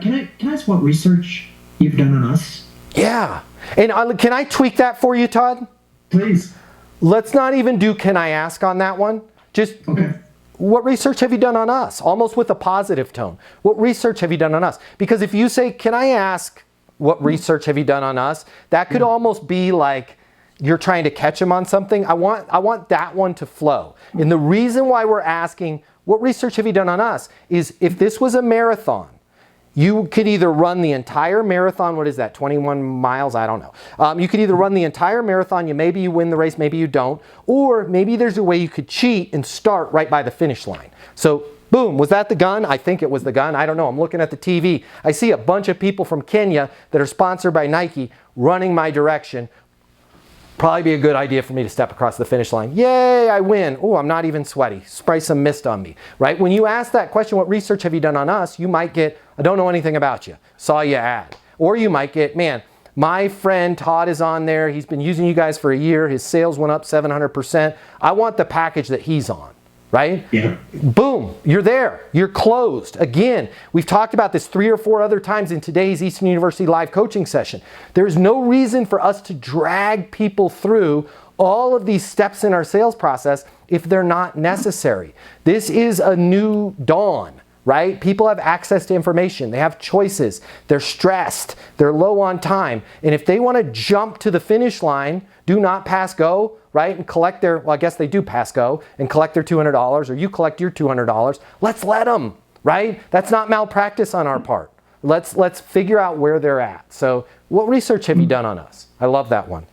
Can I ask what research you've done on us? Yeah. And can I tweak that for you, Todd? Please. Let's not even do can I ask on that one. Just okay. What research have you done on us? Almost with a positive tone. What research have you done on us? Because if you say, can I ask what research have you done on us? That could almost be like you're trying to catch them on something. I want that one to flow. And the reason why we're asking, what research have you done on us? Is if this was a marathon, you could either run the entire marathon, what is that, 21 miles? I don't know. You could either run the entire marathon, maybe you win the race, maybe you don't, or maybe there's a way you could cheat and start right by the finish line. So boom, was that the gun? I think it was the gun. I don't know. I'm looking at the TV. I see a bunch of people from Kenya that are sponsored by Nike running my direction. Probably be a good idea for me to step across the finish line. Yay, I win. Oh, I'm not even sweaty. Spray some mist on me, right? When you ask that question, what research have you done on us? You might get, I don't know anything about you. Saw you ad. Or you might get, man, my friend Todd is on there. He's been using you guys for a year. His sales went up 700%. I want the package that he's on. Right? Yeah. Boom, you're there. You're closed. Again, we've talked about this 3 or 4 other times in today's Easton University live coaching session. There's no reason for us to drag people through all of these steps in our sales process if they're not necessary. This is a new dawn, right? People have access to information. They have choices. They're stressed. They're low on time. And if they want to jump to the finish line, do not pass go, right? And collect their, well, I guess they do pass go and collect their $200 or you collect your $200. Let's let them, right? That's not malpractice on our part. Let's figure out where they're at. So what research have you done on us? I love that one.